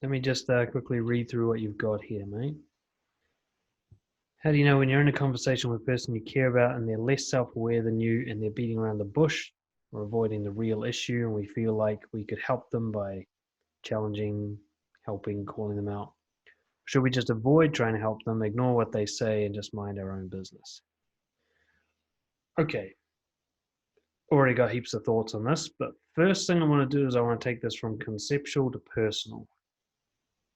Let me just quickly read through what you've got here, mate. How do you know when you're in a conversation with a person you care about and they're less self-aware than you and they're beating around the bush or avoiding the real issue, and we feel like we could help them by challenging, helping, calling them out? Should we just avoid trying to help them, ignore what they say, and just mind our own business? Okay, already got heaps of thoughts on this, but first thing I want to do is I want to take this from conceptual to personal.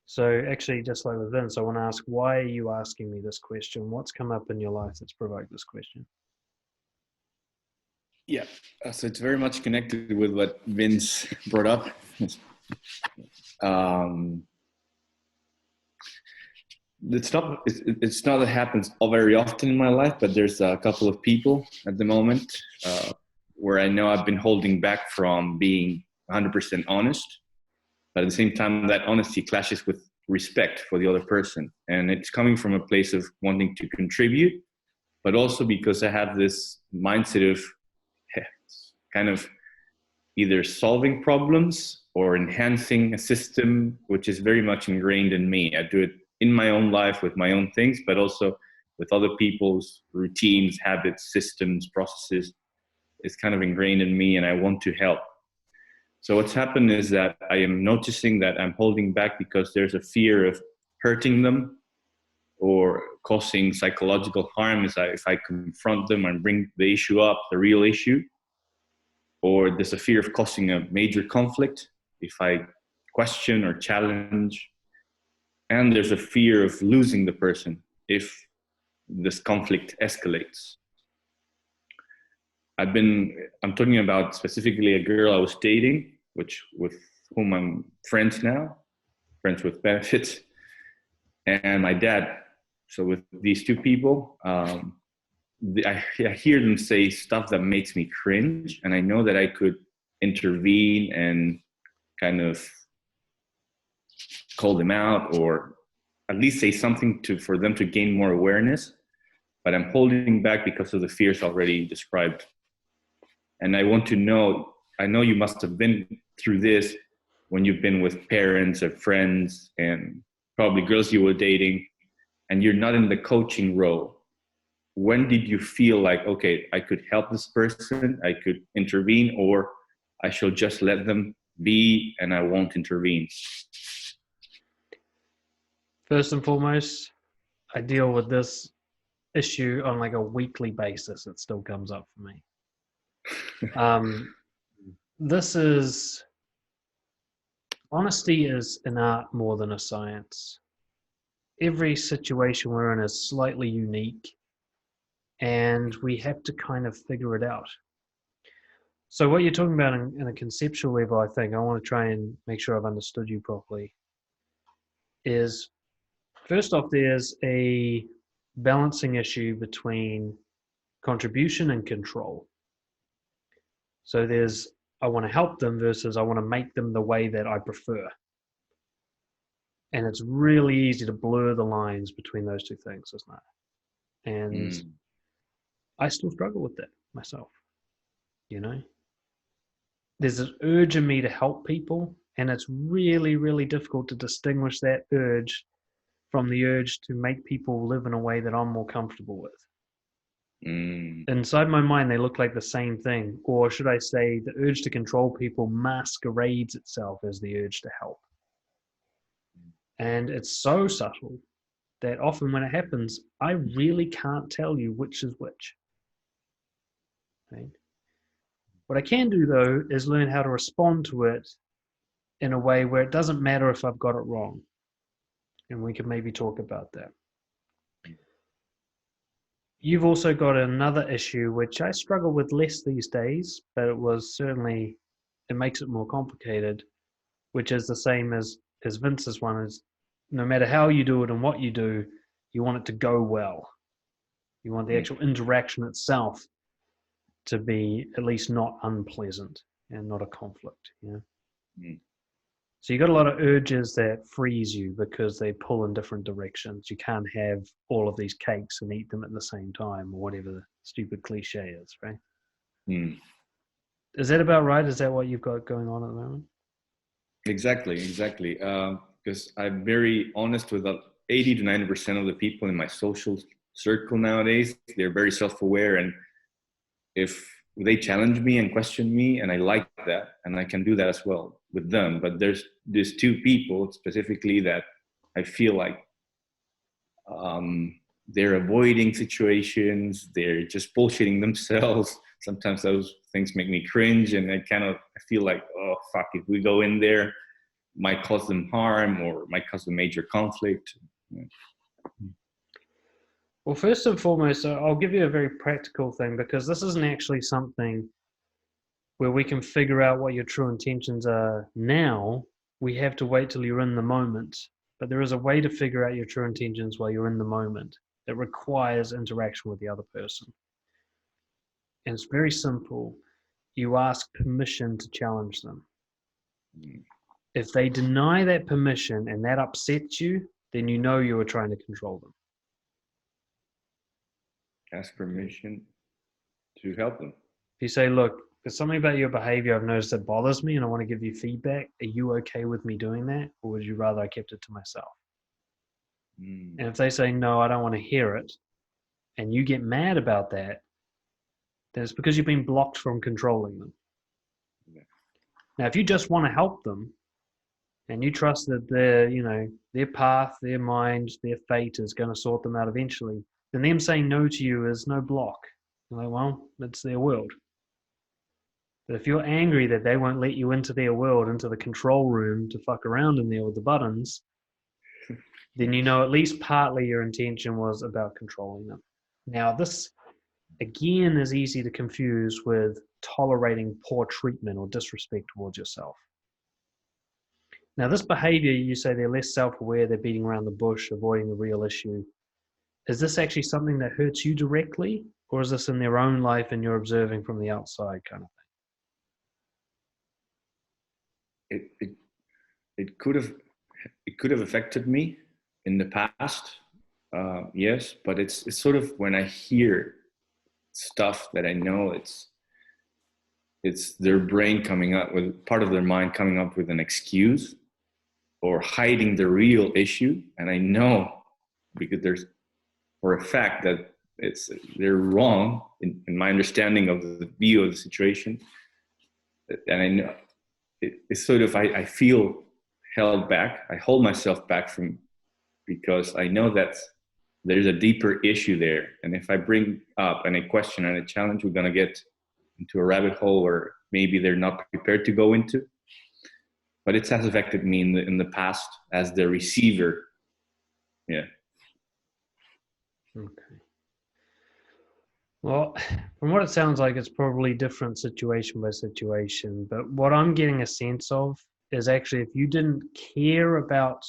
So actually, just like with Vince, I want to ask, why are you asking me this question? What's come up in your life that's provoked this question? Yeah, so it's very much connected with what Vince brought up. It's not that it happens very often in my life, but there's a couple of people at the moment where I know I've been holding back from being 100% honest. But at the same time, that honesty clashes with respect for the other person. And it's coming from a place of wanting to contribute, but also because I have this mindset of kind of either solving problems or enhancing a system, which is very much ingrained in me. I do it in my own life with my own things, but also with other people's routines, habits, systems, processes. It's kind of ingrained in me, and I want to help. So what's happened is that I am noticing that I'm holding back because there's a fear of hurting them or causing psychological harm if I confront them and bring the issue up, the real issue. Or there's a fear of causing a major conflict if I question or challenge. And there's a fear of losing the person if this conflict escalates. I'm talking about specifically a girl I was dating, with whom I'm friends now, friends with benefits, and my dad. So with these two people, I hear them say stuff that makes me cringe, and I know that I could intervene and kind of call them out, or at least say something for them to gain more awareness. But I'm holding back because of the fears already described. And I want to know, I know you must have been through this when you've been with parents or friends and probably girls you were dating, and you're not in the coaching role. When did you feel like, okay, I could help this person, I could intervene, or I shall just let them be and I won't intervene? First and foremost, I deal with this issue on like a weekly basis. It still comes up for me. Honesty is an art more than a science. Every situation we're in is slightly unique, and we have to kind of figure it out. So what you're talking about in a conceptual level, I think, I want to try and make sure I've understood you properly, is first off, there's a balancing issue between contribution and control. So there's, I want to help them versus I want to make them the way that I prefer. And it's really easy to blur the lines between those two things, isn't it? And I still struggle with that myself, you know? There's an urge in me to help people, and it's really, really difficult to distinguish that urge from the urge to make people live in a way that I'm more comfortable with. Inside my mind, they look like the same thing. Or should I say, the urge to control people masquerades itself as the urge to help. And it's so subtle that often when it happens, I really can't tell you which is which. Right? What I can do, though, is learn how to respond to it in a way where it doesn't matter if I've got it wrong. And we can maybe talk about that. You've also got another issue, which I struggle with less these days, but it makes it more complicated, which is the same as Vince's one, is no matter how you do it and what you do, you want it to go well. You want the actual interaction itself to be at least not unpleasant and not a conflict. You know? So you got a lot of urges that freeze you because they pull in different directions. You can't have all of these cakes and eat them at the same time, or whatever the stupid cliche is, right? Is that about right? Is that what you've got going on at the moment? Exactly. because I'm very honest with 80 to 90% of the people in my social circle nowadays. They're very self-aware, and if they challenge me and question me, and I like that, and I can do that as well with them. But there's two people specifically that I feel like they're avoiding situations. They're just bullshitting themselves. Sometimes those things make me cringe, and I feel like, oh fuck, if we go in there, might cause them harm or might cause a major conflict. Well, first and foremost, I'll give you a very practical thing, because this isn't actually something where we can figure out what your true intentions are now. We have to wait till you're in the moment. But there is a way to figure out your true intentions while you're in the moment that requires interaction with the other person. And it's very simple. You ask permission to challenge them. If they deny that permission and that upsets you, then you know you were trying to control them. Ask permission to help them. If you say, look, there's something about your behavior I've noticed that bothers me and I want to give you feedback. Are you okay with me doing that? Or would you rather I kept it to myself? And if they say, no, I don't want to hear it, and you get mad about that, then it's because you've been blocked from controlling them. Yeah. Now, if you just want to help them and you trust that their path, their mind, their fate is going to sort them out eventually, then them saying no to you is no block. You're like, well, it's their world. But if you're angry that they won't let you into their world, into the control room to fuck around in there with the buttons, then you know at least partly your intention was about controlling them. Now, this, again, is easy to confuse with tolerating poor treatment or disrespect towards yourself. Now, this behavior, you say they're less self-aware, they're beating around the bush, avoiding the real issue. Is this actually something that hurts you directly, or is this in their own life and you're observing from the outside kind of thing? It could have affected me in the past, yes, but it's sort of when I hear stuff that I know it's their brain coming up with part of their mind coming up with an excuse or hiding the real issue, and I know because there's for a fact that they're wrong in my understanding of the view of the situation, and I know it's sort of I feel held back. I hold myself back from because I know that there's a deeper issue there, and if I bring up any question and a challenge, we're gonna get into a rabbit hole where maybe they're not prepared to go into. But it has affected me in the past as the receiver. Yeah. Okay. Well, from what it sounds like, it's probably different situation by situation. But what I'm getting a sense of is actually if you didn't care about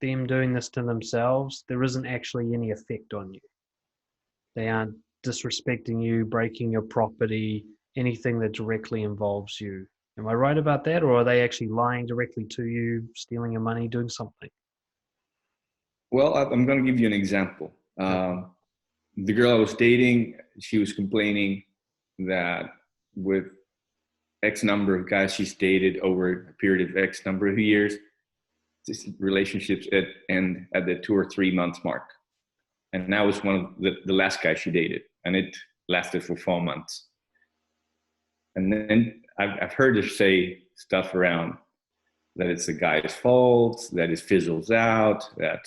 them doing this to themselves, there isn't actually any effect on you. They aren't disrespecting you, breaking your property, anything that directly involves you. Am I right about that? Or are they actually lying directly to you, stealing your money, doing something? Well, I'm going to give you an example. The girl I was dating, she was complaining that with X number of guys she's dated over a period of X number of years, this relationships end at the 2 or 3 months mark. And that was one of the last guy she dated, and it lasted for 4 months. And then I've heard her say stuff around that it's the guy's fault, that it fizzles out, that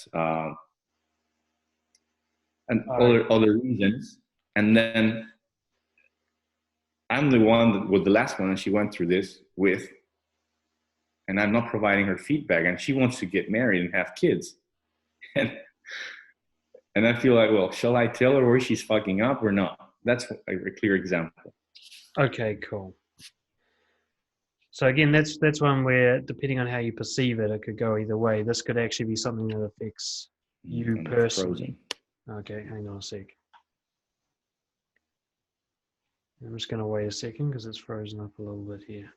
and other reasons. And then I'm the one that was the last one, and she went through this with, and I'm not providing her feedback, and she wants to get married and have kids. And I feel like, well, shall I tell her where she's fucking up or not? That's a clear example. Okay, cool. So again, that's one where, depending on how you perceive it, it could go either way. This could actually be something that affects you personally. Okay, hang on a sec. I'm just going to wait a second because it's frozen up a little bit here.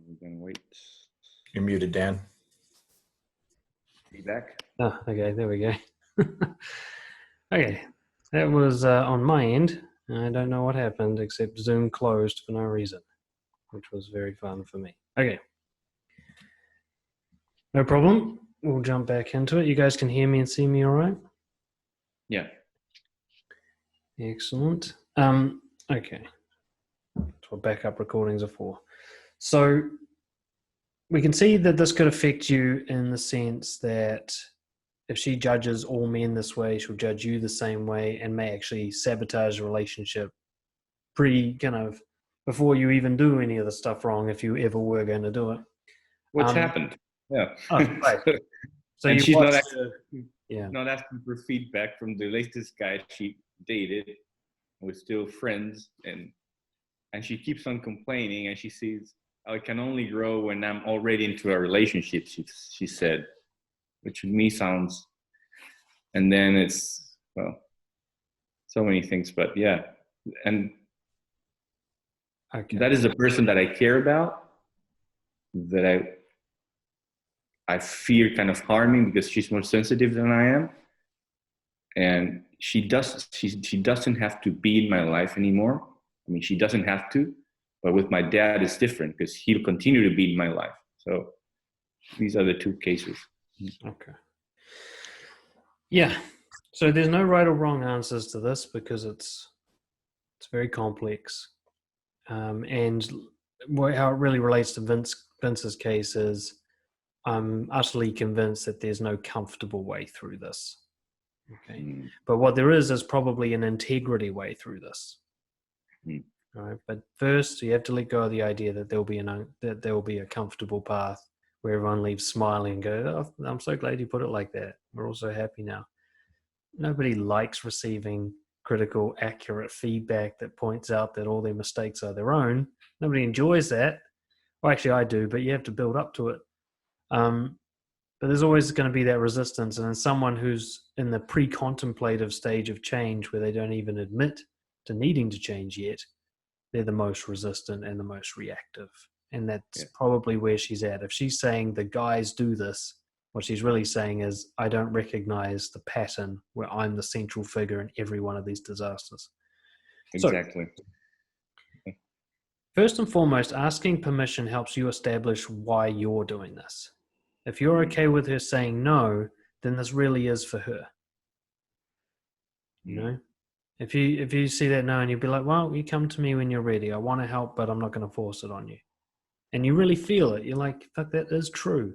We're going to wait. You're muted, Dan. Feedback. Oh, okay, there we go. Okay, that was on my end. I don't know what happened except Zoom closed for no reason, which was very fun for me. Okay, no problem. We'll jump back into it. You guys can hear me and see me all right? Yeah. Excellent. Okay, that's what backup recordings are for. So we can see that this could affect you in the sense that if she judges all men this way, she'll judge you the same way and may actually sabotage the relationship before you even do any of the stuff wrong, if you ever were going to do it. What's happened? Yeah. Oh, right. So and you she's not watched, asking, yeah. not asking for feedback from the latest guy she dated. We're still friends, and she keeps on complaining, and she sees I can only grow when I'm already into a relationship. She said, which to me sounds, and then it's so many things, but yeah, and Okay. that is a person that I care about, that I fear kind of harming because she's more sensitive than I am, and she doesn't have to be in my life anymore. I mean, she doesn't have to, but with my dad it's different because he'll continue to be in my life. So these are the two cases. Okay. Yeah. So there's no right or wrong answers to this because it's very complex. And how it really relates to Vince's case is I'm utterly convinced that there's no comfortable way through this. Okay. But what there is probably an integrity way through this. All right. But first, you have to let go of the idea that there will be a comfortable path where everyone leaves smiling and go, "Oh, I'm so glad you put it like that. We're all so happy now." Nobody likes receiving critical, accurate feedback that points out that all their mistakes are their own. Nobody enjoys that. Well, actually, I do, but you have to build up to it. But there's always going to be that resistance. And someone who's in the pre-contemplative stage of change where they don't even admit to needing to change yet, they're the most resistant and the most reactive. And that's probably where she's at. If she's saying the guys do this, what she's really saying is, I don't recognize the pattern where I'm the central figure in every one of these disasters. Exactly. So, first and foremost, asking permission helps you establish why you're doing this. If you're okay with her saying no, then this really is for her. You know? If you see that no and you'll be like, well, you come to me when you're ready. I want to help, but I'm not going to force it on you. And you really feel it. You're like, fuck, that is true.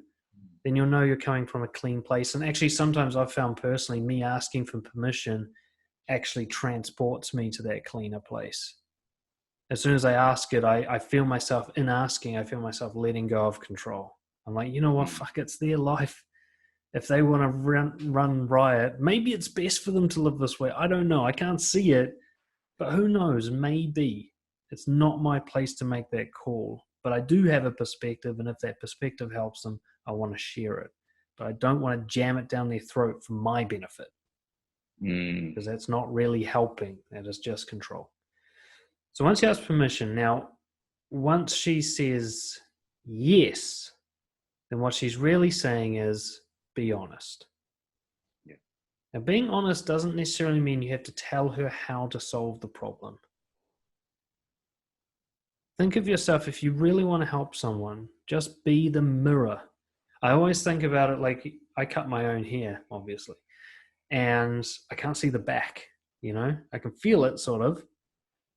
Then you'll know you're coming from a clean place. And actually, sometimes I've found personally, me asking for permission actually transports me to that cleaner place. As soon as I ask it, I feel myself in asking, I feel myself letting go of control. I'm like, you know what, fuck, it's their life. If they want to run riot, maybe it's best for them to live this way. I don't know. I can't see it, but who knows? Maybe. It's not my place to make that call. But I do have a perspective, and if that perspective helps them, I want to share it. But I don't want to jam it down their throat for my benefit. Because that's not really helping. That is just control. So once you ask permission, now, once she says yes, then what she's really saying is, be honest. Yeah. Now, being honest doesn't necessarily mean you have to tell her how to solve the problem. Think of yourself, if you really want to help someone, just be the mirror. I always think about it like I cut my own hair, obviously, and I can't see the back, you know? I can feel it, sort of,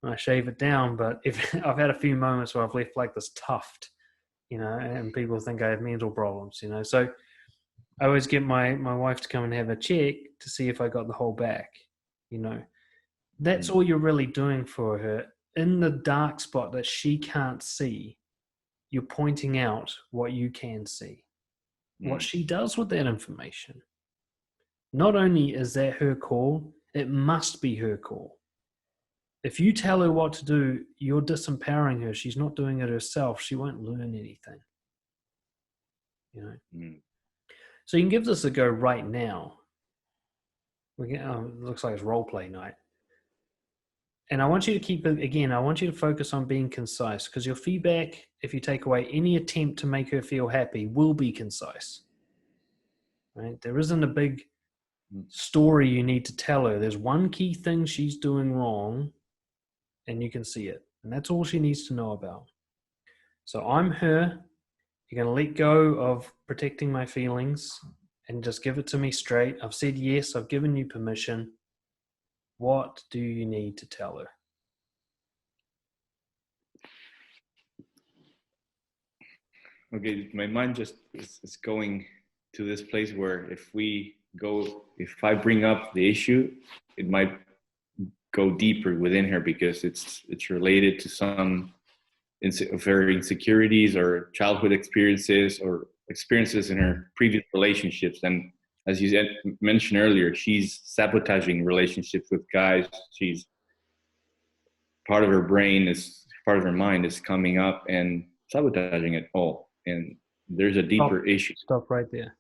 when I shave it down, but if I've had a few moments where I've left like this tuft, you know, and people think I have mental problems, you know? So I always get my wife to come and have a check to see if I got the whole back, you know. That's all you're really doing for her. In the dark spot that she can't see, you're pointing out what you can see. What she does with that information. Not only is that her call, it must be her call. If you tell her what to do, you're disempowering her. She's not doing it herself. She won't learn anything. You know. So you can give this a go right now. It looks like it's role play night. And I want you to keep it, again, I want you to focus on being concise, because your feedback, if you take away any attempt to make her feel happy, will be concise. Right? There isn't a big story you need to tell her. There's one key thing she's doing wrong, and you can see it. And that's all she needs to know about. So I'm her. You're going to let go of protecting my feelings and just give it to me straight. I've said yes. I've given you permission. What do you need to tell her? Okay, my mind just is going to this place where if I bring up the issue, it might go deeper within her because it's related to some very insecurities or childhood experiences or experiences in her previous relationships. And as you mentioned earlier, she's sabotaging relationships with guys. She's part of her brain is part of her mind is coming up and sabotaging it all. And there's a deeper issue. Stop right there.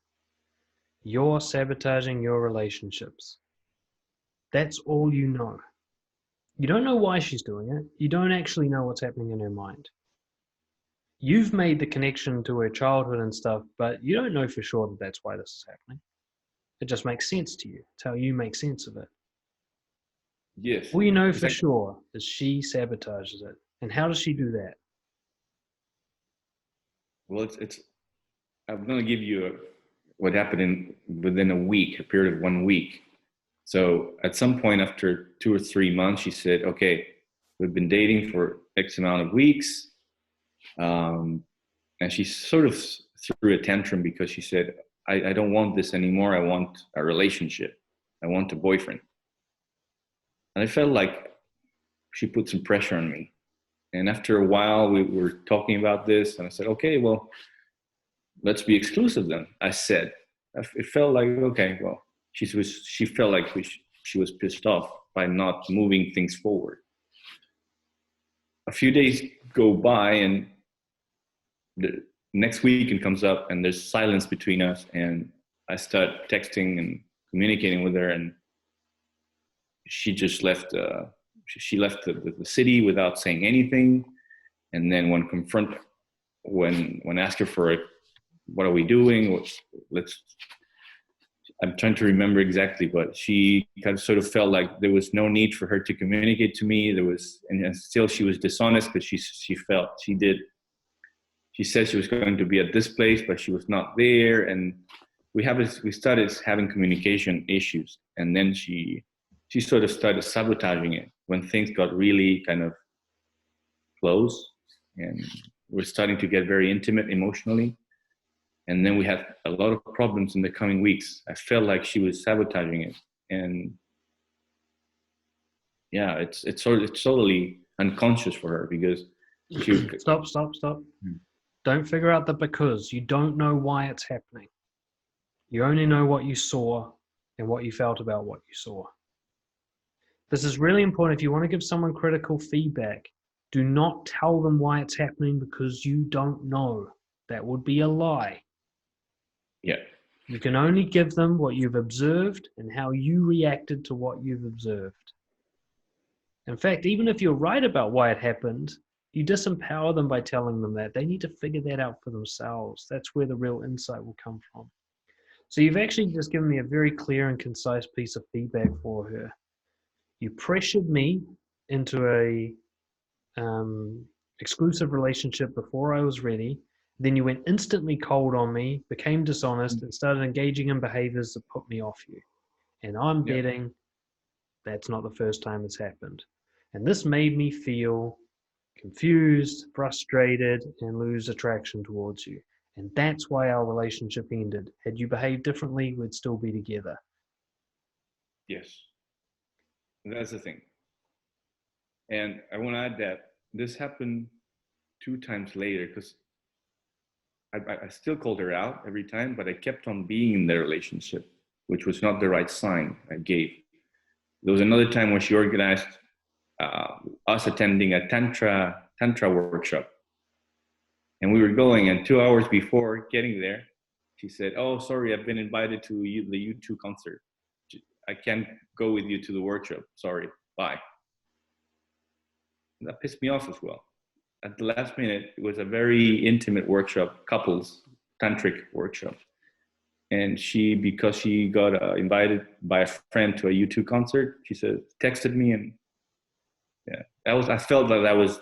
You're sabotaging your relationships. That's all you know. You don't know why she's doing it. You don't actually know what's happening in her mind. You've made the connection to her childhood and stuff, but you don't know for sure that that's why this is happening. It just makes sense to you. It's how you make sense of it. Yes. All you know for sure is she sabotages it. And how does she do that? Well, I'm going to give you what happened within a week, a period of 1 week. So at some point after 2 or 3 months, she said, okay, we've been dating for X amount of weeks. And she sort of threw a tantrum because she said, I don't want this anymore. I want a relationship. I want a boyfriend. And I felt like she put some pressure on me. And after a while, we were talking about this, and I said, okay, well, let's be exclusive then. I said, it felt like, okay, well, she felt like she was pissed off by not moving things forward. A few days go by, and the next weekend comes up, and there's silence between us, and I start texting and communicating with her, and she just left. She left the city without saying anything. And then when asked her for it, what are we doing? I'm trying to remember exactly, but she kind of sort of felt like there was no need for her to communicate to me. And still she was dishonest because she said she was going to be at this place, but she was not there. And we started having communication issues. And then she sort of started sabotaging it when things got really kind of close and we're starting to get very intimate emotionally. And then we had a lot of problems in the coming weeks. I felt like she was sabotaging it. And yeah, it's totally unconscious for her because she... Stop. Don't figure out the because. You don't know why it's happening. You only know what you saw and what you felt about what you saw. This is really important. If you want to give someone critical feedback, do not tell them why it's happening because you don't know. That would be a lie. Yeah. You can only give them what you've observed and how you reacted to what you've observed. In fact, even if you're right about why it happened, you disempower them by telling them that. They need to figure that out for themselves. That's where the real insight will come from. So you've actually just given me a very clear and concise piece of feedback for her. You pressured me into a exclusive relationship before I was ready. Then you went instantly cold on me, became dishonest, and started engaging in behaviors that put me off you. And I'm betting that's not the first time it's happened. And this made me feel confused, frustrated, and lose attraction towards you. And that's why our relationship ended. Had you behaved differently, we'd still be together. Yes. That's the thing. And I want to add that this happened 2 times later because I still called her out every time, but I kept on being in the relationship, which was not the right sign I gave. There was another time when she organized us attending a tantra workshop. And we were going, and 2 hours before getting there, she said, oh, sorry, I've been invited to the U2 concert. I can't go with you to the workshop. Sorry, bye. that pissed me off as well. At the last minute, it was a very intimate workshop, couples tantric workshop, and because she got invited by a friend to a U2 concert, she texted me, and yeah, I felt that was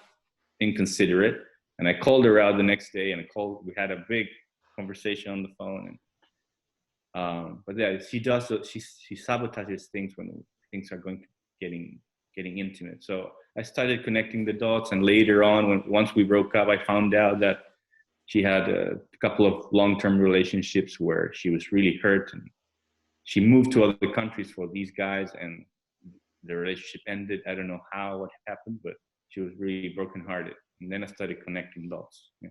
inconsiderate, and I called her out the next day, and we had a big conversation on the phone, and but yeah, she sabotages things when things are getting intimate. So I started connecting the dots, and later on, once we broke up, I found out that she had a couple of long-term relationships where she was really hurt, and she moved to other countries for these guys, and the relationship ended. I don't know what happened, but she was really brokenhearted. And then I started connecting dots. Yeah.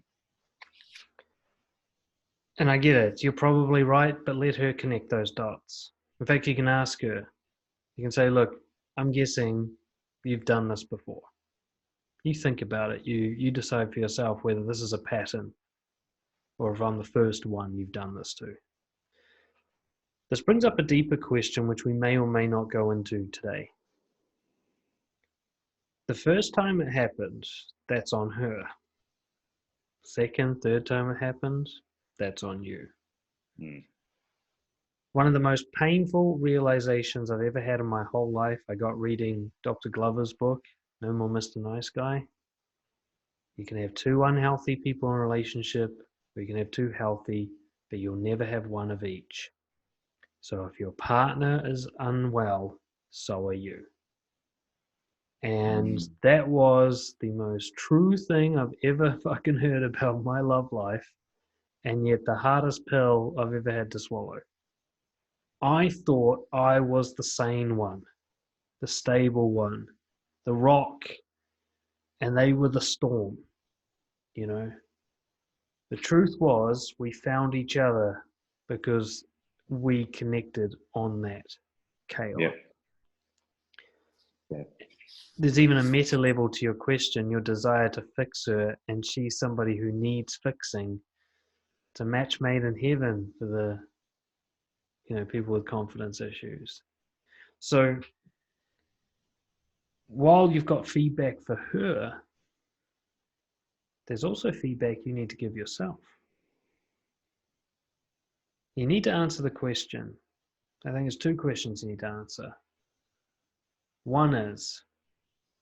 And I get it. You're probably right, but let her connect those dots. In fact, you can ask her. You can say, look, I'm guessing you've done this before. You think about it. You decide for yourself whether this is a pattern or if I'm the first one you've done this to. This brings up a deeper question, which we may or may not go into today. The first time it happened, that's on her. Second, third time it happened, that's on you. Mm. One of the most painful realizations I've ever had in my whole life, I got reading Dr. Glover's book, No More Mr. Nice Guy. You can have two unhealthy people in a relationship, or you can have two healthy, but you'll never have one of each. So if your partner is unwell, so are you. And that was the most true thing I've ever fucking heard about my love life, and yet the hardest pill I've ever had to swallow. I thought I was the sane one, the stable one, the rock, and they were the storm, you know. The truth was we found each other because we connected on that chaos. Yeah. Yeah. There's even a meta level to your question, your desire to fix her, and she's somebody who needs fixing. It's a match made in heaven for the people with confidence issues. So while you've got feedback for her, there's also feedback you need to give yourself. You need to answer the question. I think there's two questions you need to answer. One is,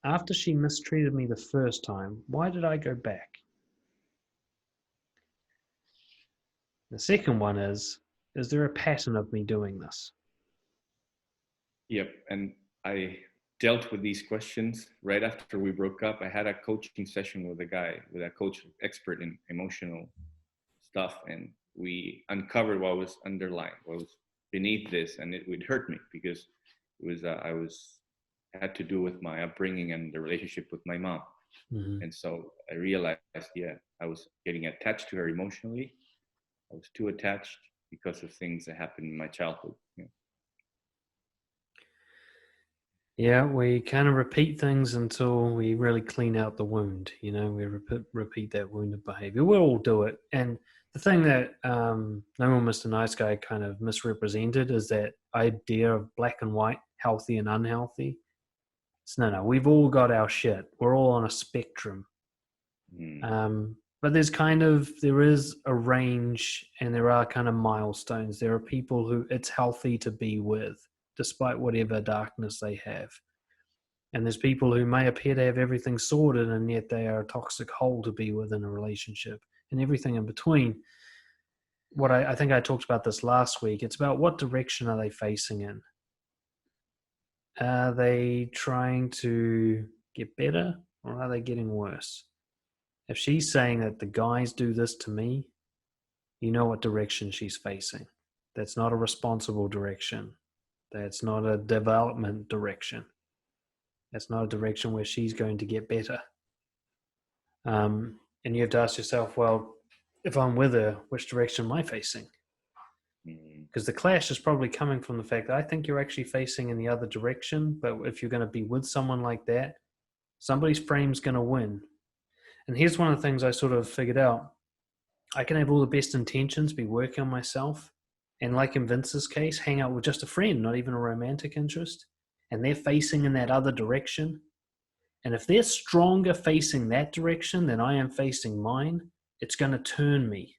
after she mistreated me the first time, why did I go back? The second one is there a pattern of me doing this? Yep. And I dealt with these questions right after we broke up. I had a coaching session with a coach expert in emotional stuff, and we uncovered what was underlying, what was beneath this, and it would hurt me because it was had to do with my upbringing and the relationship with my mom. Mm-hmm. And so I realized, I was getting attached to her emotionally. I was too attached because of things that happened in my childhood. Yeah, we kind of repeat things until we really clean out the wound. We repeat that wounded behavior. We'll all do it. And the thing that No More Mr. Nice Guy kind of misrepresented is that idea of black and white, healthy and unhealthy. It's no, we've all got our shit. We're all on a spectrum. But there is a range, and there are kind of milestones. There are people who it's healthy to be with, despite whatever darkness they have. And there's people who may appear to have everything sorted, and yet they are a toxic hole to be with in a relationship, and everything in between. What I think I talked about this last week, it's about what direction are they facing in? Are they trying to get better, or are they getting worse? If she's saying that the guys do this to me, you know what direction she's facing. That's not a responsible direction. That's not a development direction. That's not a direction where she's going to get better. And you have to ask yourself, well, if I'm with her, which direction am I facing? Because the clash is probably coming from the fact that I think you're actually facing in the other direction. But if you're going to be with someone like that, somebody's frame's going to win. And here's one of the things I sort of figured out. I can have all the best intentions, be working on myself, and like in Vince's case, hang out with just a friend, not even a romantic interest, and they're facing in that other direction. And if they're stronger facing that direction than I am facing mine, it's going to turn me.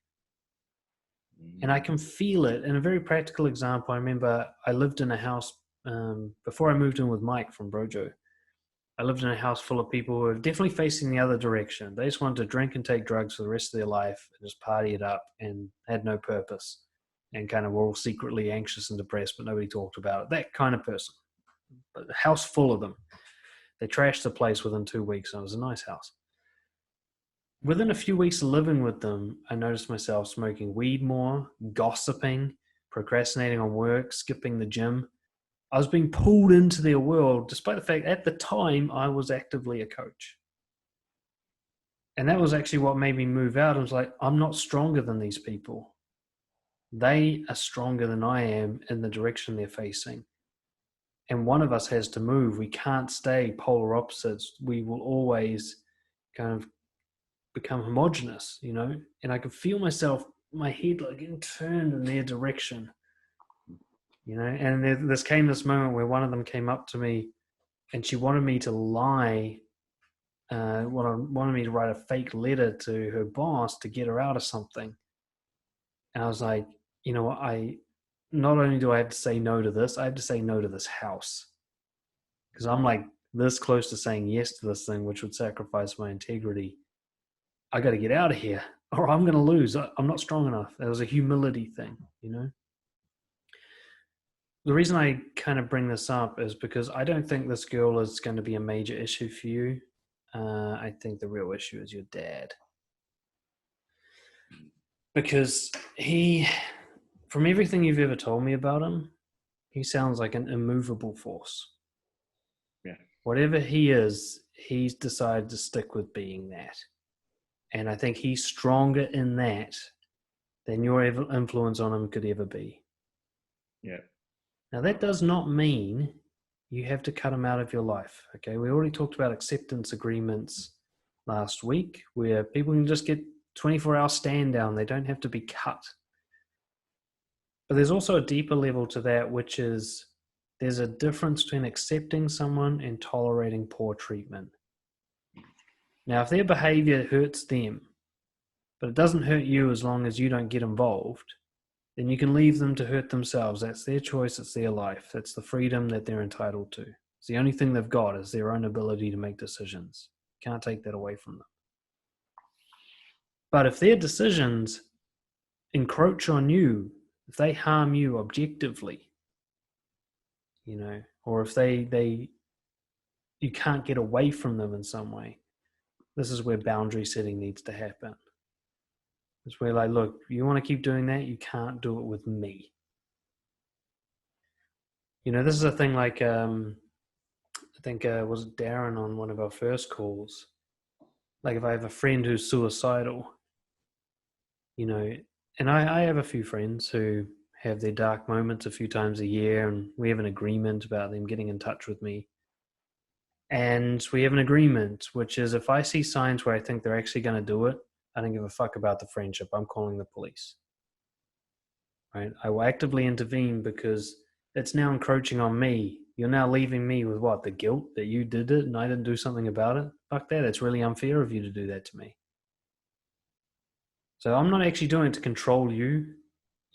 And I can feel it. In a very practical example, I remember I lived in a house before I moved in with Mike from Brojo. I lived in a house full of people who were definitely facing the other direction. They just wanted to drink and take drugs for the rest of their life and just party it up and had no purpose and kind of were all secretly anxious and depressed, but nobody talked about it. That kind of person. But a house full of them. They trashed the place within 2 weeks, and it was a nice house. Within a few weeks of living with them, I noticed myself smoking weed more, gossiping, procrastinating on work, skipping the gym. I was being pulled into their world, despite the fact at the time I was actively a coach. And that was actually what made me move out. I was like, I'm not stronger than these people. They are stronger than I am in the direction they're facing. And one of us has to move. We can't stay polar opposites. We will always kind of become homogenous, you know? And I could feel myself, my head like getting turned in their direction. You know, and this came this moment where one of them came up to me and she wanted me to lie, wanted me to write a fake letter to her boss to get her out of something. And I was like, you know, not only do I have to say no to this, I have to say no to this house. Because I'm like this close to saying yes to this thing, which would sacrifice my integrity. I got to get out of here or I'm going to lose. I'm not strong enough. That was a humility thing, you know? The reason I kind of bring this up is because I don't think this girl is going to be a major issue for you. I think the real issue is your dad. Because from everything you've ever told me about him, he sounds like an immovable force. Yeah. Whatever he is, he's decided to stick with being that. And I think he's stronger in that than your influence on him could ever be. Yeah. Now, that does not mean you have to cut him out of your life. Okay, we already talked about acceptance agreements last week where people can just get 24-hour stand down. They don't have to be cut. But there's also a deeper level to that, which is there's a difference between accepting someone and tolerating poor treatment. Now, if their behavior hurts them, but it doesn't hurt you as long as you don't get involved, then you can leave them to hurt themselves. That's their choice. It's their life. That's the freedom that they're entitled to. It's the only thing they've got is their own ability to make decisions. You can't take that away from them. But if their decisions encroach on you, if they harm you objectively, you know, or if you can't get away from them in some way, this is where boundary setting needs to happen. It's where like, look, you want to keep doing that, you can't do it with me. You know, this is a thing like, I think, was it Darren on one of our first calls? Like if I have a friend who's suicidal, you know, and I have a few friends who have their dark moments a few times a year, and we have an agreement about them getting in touch with me. And we have an agreement, which is if I see signs where I think they're actually going to do it, I don't give a fuck about the friendship. I'm calling the police. Right? I will actively intervene because it's now encroaching on me. You're now leaving me with what? The guilt that you did it and I didn't do something about it? Fuck that. It's really unfair of you to do that to me. So I'm not actually doing it to control you.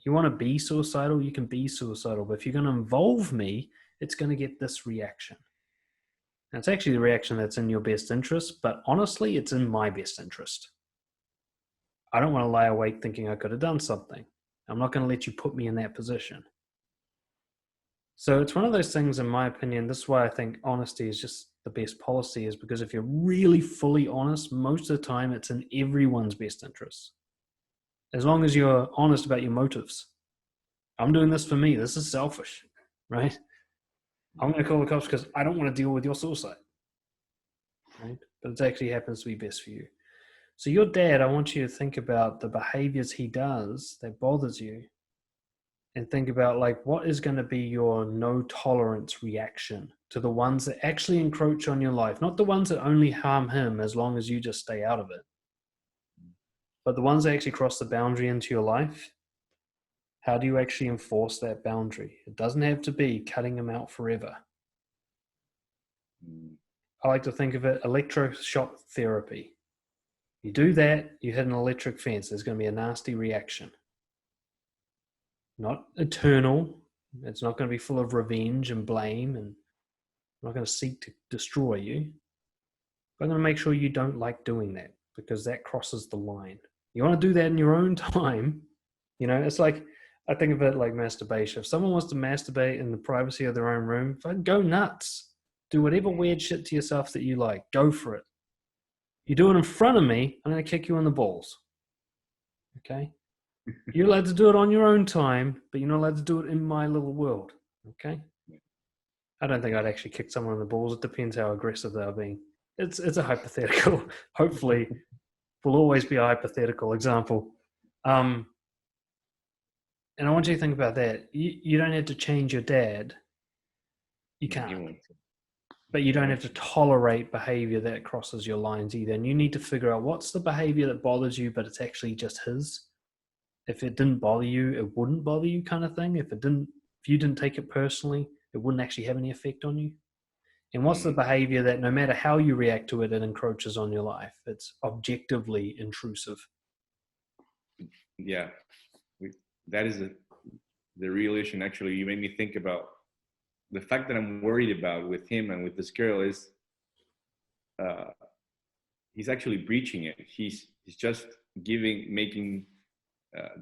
You want to be suicidal, you can be suicidal. But if you're going to involve me, it's going to get this reaction. Now, it's actually the reaction that's in your best interest, but honestly, it's in my best interest. I don't want to lie awake thinking I could have done something. I'm not going to let you put me in that position. So it's one of those things, in my opinion, this is why I think honesty is just the best policy, is because if you're really fully honest, most of the time it's in everyone's best interest. As long as you're honest about your motives. I'm doing this for me. This is selfish, right? I'm going to call the cops because I don't want to deal with your suicide, right? But it actually happens to be best for you. So your dad, I want you to think about the behaviors he does that bothers you and think about like what is going to be your no tolerance reaction to the ones that actually encroach on your life, not the ones that only harm him as long as you just stay out of it, but the ones that actually cross the boundary into your life. How do you actually enforce that boundary? It doesn't have to be cutting him out forever. I like to think of it electroshock therapy. You do that, you hit an electric fence, there's going to be a nasty reaction. Not eternal. It's not going to be full of revenge and blame, and I'm not going to seek to destroy you. But I'm going to make sure you don't like doing that, because that crosses the line. You want to do that in your own time. You know, it's like, I think of it like masturbation. If someone wants to masturbate in the privacy of their own room, go nuts. Do whatever weird shit to yourself that you like. Go for it. You do it in front of me, I'm going to kick you in the balls. Okay? You're allowed to do it on your own time, but you're not allowed to do it in my little world. Okay? I don't think I'd actually kick someone in the balls. It depends how aggressive they're being. It's a hypothetical. Hopefully, will always be a hypothetical example. And I want you to think about that. You don't have to change your dad. You can't. But you don't have to tolerate behavior that crosses your lines either. And you need to figure out what's the behavior that bothers you, but it's actually just his. If it didn't bother you, it wouldn't bother you, kind of thing. If you didn't take it personally, it wouldn't actually have any effect on you. And what's the behavior that no matter how you react to it, it encroaches on your life? It's objectively intrusive. Yeah, that is the real issue. And actually, you made me think about the fact that I'm worried about with him and with this girl is he's actually breaching it. He's just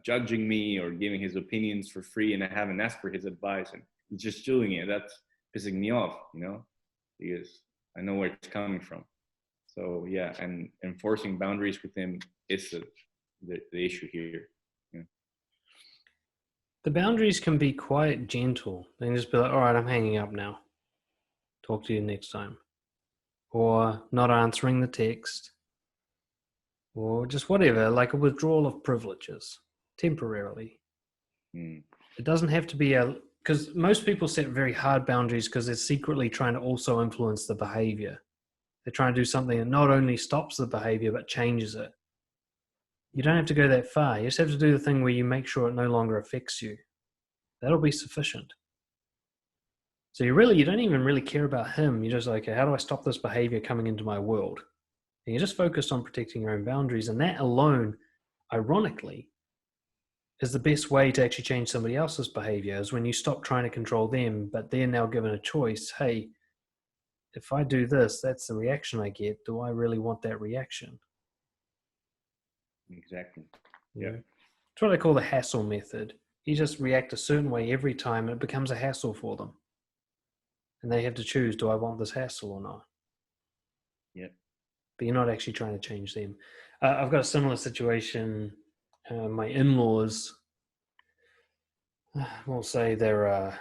judging me or giving his opinions for free, and I haven't asked for his advice, and he's just doing it. That's pissing me off, because I know where it's coming from. So yeah, and enforcing boundaries with him is the issue here. The boundaries can be quite gentle. They can just be like, all right, I'm hanging up now. Talk to you next time. Or not answering the text. Or just whatever, like a withdrawal of privileges, temporarily. It doesn't have to be because most people set very hard boundaries because they're secretly trying to also influence the behavior. They're trying to do something that not only stops the behavior, but changes it. You don't have to go that far. You just have to do the thing where you make sure it no longer affects you. That'll be sufficient. So you don't even really care about him. You're just like, okay, how do I stop this behavior coming into my world? And you're just focused on protecting your own boundaries. And that alone, ironically, is the best way to actually change somebody else's behavior, is when you stop trying to control them, but they're now given a choice. Hey, if I do this, that's the reaction I get. Do I really want that reaction? Exactly. Yeah. It's what I call the hassle method. You just react a certain way every time, and it becomes a hassle for them. And they have to choose, do I want this hassle or not? Yeah. But you're not actually trying to change them. I've got a similar situation. My in-laws, we'll say they're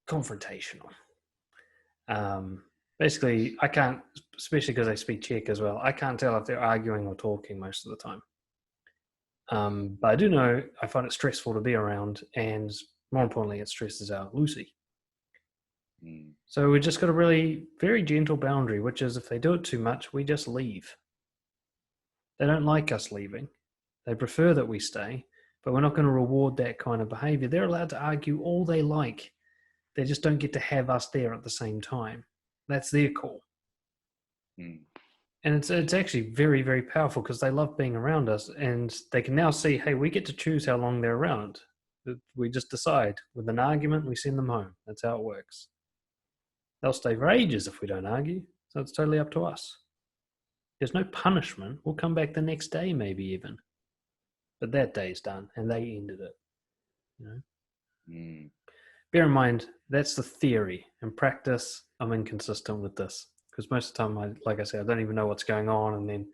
confrontational. Basically, I can't, especially because I speak Czech as well, I can't tell if they're arguing or talking most of the time. But I do know I find it stressful to be around, and more importantly, it stresses out Lucy. So we just got a really very gentle boundary, which is if they do it too much, we just leave. They don't like us leaving. They prefer that we stay, but we're not going to reward that kind of behavior. They're allowed to argue all they like. They just don't get to have us there at the same time. That's their call. And it's actually very, very powerful because they love being around us, and they can now see, hey, we get to choose how long they're around. We just decide. With an argument, we send them home. That's how it works. They'll stay for ages if we don't argue, so it's totally up to us. There's no punishment. We'll come back the next day, maybe even. But that day's done, and they ended it. Bear in mind, that's the theory. In practice, I'm inconsistent with this. Because most of the time, like I said, I don't even know what's going on, and then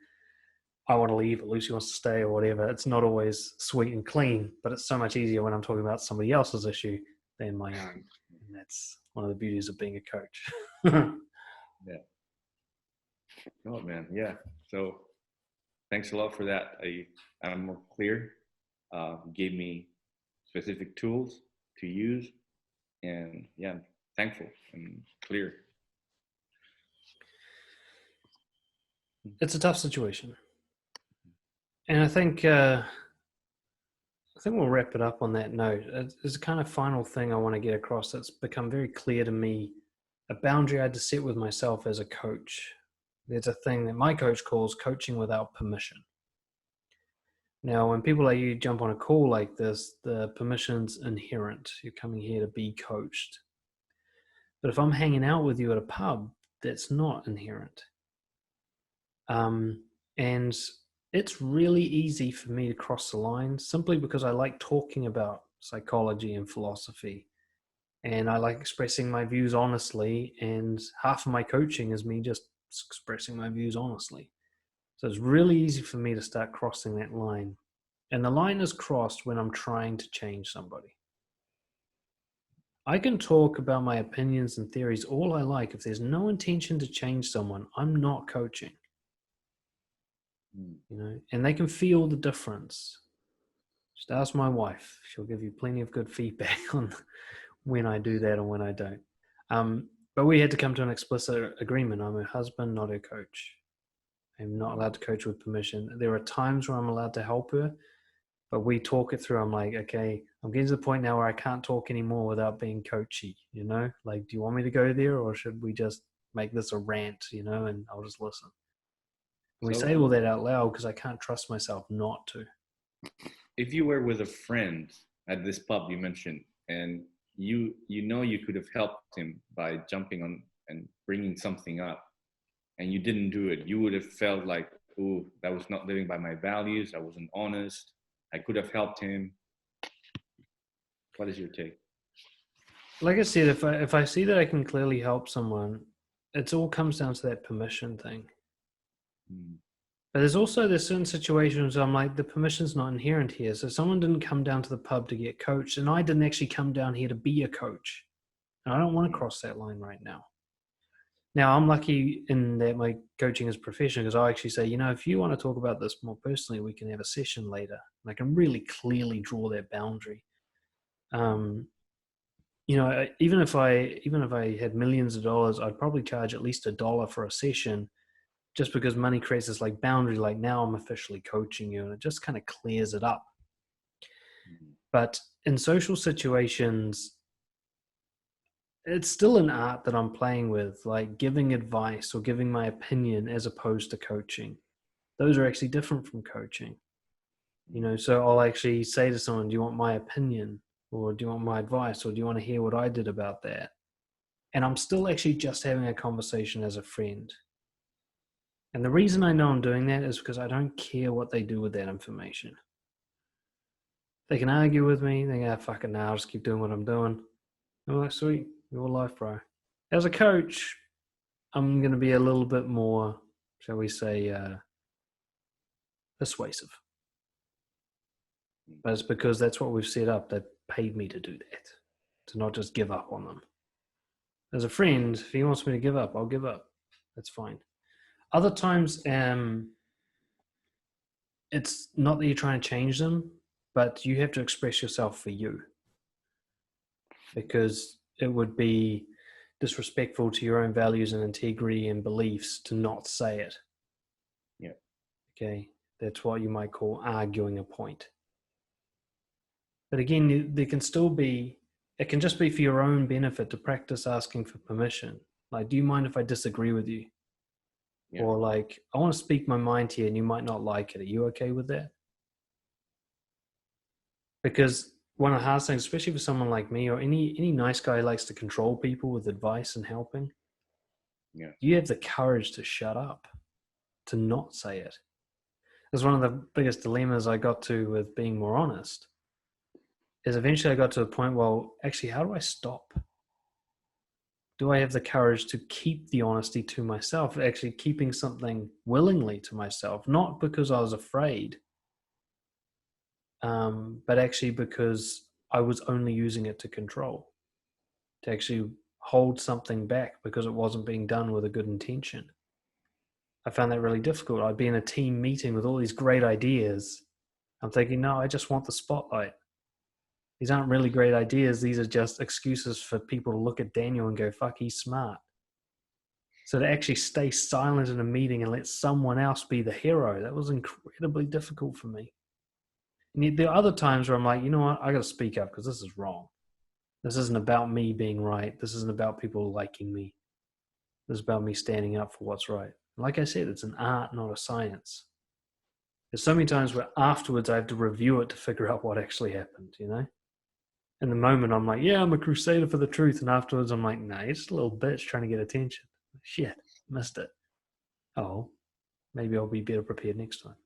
I want to leave, or Lucy wants to stay, or whatever. It's not always sweet and clean, but it's so much easier when I'm talking about somebody else's issue than my own. And that's one of the beauties of being a coach. Yeah. Oh man, yeah. So thanks a lot for that. I'm more clear. Gave me specific tools to use, and yeah, I'm thankful and clear. It's a tough situation, and I think we'll wrap it up on that note. It's a kind of final thing I want to get across that's become very clear to me a boundary I had to set with myself as a coach. There's a thing that my coach calls coaching without permission. Now, when people like you jump on a call like this, the permission's inherent. You're coming here to be coached. But if I'm hanging out with you at a pub, that's not inherent. And it's really easy for me to cross the line simply because I like talking about psychology and philosophy. And I like expressing my views honestly. And half of my coaching is me just expressing my views honestly. So it's really easy for me to start crossing that line. And the line is crossed when I'm trying to change somebody. I can talk about my opinions and theories all I like. If there's no intention to change someone, I'm not coaching. And they can feel the difference. Just ask my wife. She'll give you plenty of good feedback on when I do that and when I don't. But we had to come to an explicit agreement. I'm her husband, not her coach. I'm not allowed to coach with permission. There are times where I'm allowed to help her, but we talk it through. I'm like, okay, I'm getting to the point now where I can't talk anymore without being coachy, Like, do you want me to go there, or should we just make this a rant, and I'll just listen? And we say all that out loud because I can't trust myself not to. If you were with a friend at this pub you mentioned, and you could have helped him by jumping on and bringing something up, and you didn't do it, you would have felt like, oh, that was not living by my values. I wasn't honest. I could have helped him. What is your take? Like I said, if I see that I can clearly help someone, it all comes down to that permission thing. But there's certain situations where I'm like, the permission's not inherent here. So someone didn't come down to the pub to get coached, and I didn't actually come down here to be a coach. And I don't want to cross that line right now. Now, I'm lucky in that my coaching is professional, because I actually say, if you want to talk about this more personally, we can have a session later. And I can really clearly draw that boundary. Even if I had millions of dollars, I'd probably charge at least $1 for a session, just because money creates this like boundary, like now I'm officially coaching you, and it just kind of clears it up. But in social situations, it's still an art that I'm playing with, like giving advice or giving my opinion as opposed to coaching. Those are actually different from coaching. So I'll actually say to someone, do you want my opinion? Or do you want my advice? Or do you want to hear what I did about that? And I'm still actually just having a conversation as a friend. And the reason I know I'm doing that is because I don't care what they do with that information. They can argue with me. They go, fuck it, now I'll just keep doing what I'm doing. I'm like, sweet, your life, bro. As a coach, I'm going to be a little bit more, shall we say, persuasive. But it's because that's what we've set up. They paid me to do that, to not just give up on them. As a friend, if he wants me to give up, I'll give up. That's fine. Other times, it's not that you're trying to change them, but you have to express yourself for you, because it would be disrespectful to your own values and integrity and beliefs to not say it. Yeah. Okay. That's what you might call arguing a point. But again, there can still be, it can just be for your own benefit to practice asking for permission. Like, do you mind if I disagree with you? Yeah. Or like, I want to speak my mind here and you might not like it. Are you okay with that? Because one of the hardest things, especially for someone like me or any nice guy who likes to control people with advice and helping, you have the courage to shut up, to not say it. It's one of the biggest dilemmas I got to with being more honest, is eventually I got to the point, well, actually, how do I stop? Do I have the courage to keep the honesty to myself, actually keeping something willingly to myself, not because I was afraid, but actually because I was only using it to control, to actually hold something back because it wasn't being done with a good intention. I found that really difficult. I'd be in a team meeting with all these great ideas. I'm thinking, no, I just want the spotlight. These aren't really great ideas. These are just excuses for people to look at Daniel and go, fuck, he's smart. So to actually stay silent in a meeting and let someone else be the hero, that was incredibly difficult for me. And there are other times where I'm like, you know what? I got to speak up because this is wrong. This isn't about me being right. This isn't about people liking me. It's about me standing up for what's right. Like I said, it's an art, not a science. There's so many times where afterwards I have to review it to figure out what actually happened, you know? In the moment, I'm like, yeah, I'm a crusader for the truth. And afterwards, I'm like, nah, you're just a little bitch trying to get attention. Shit, missed it. Oh, maybe I'll be better prepared next time.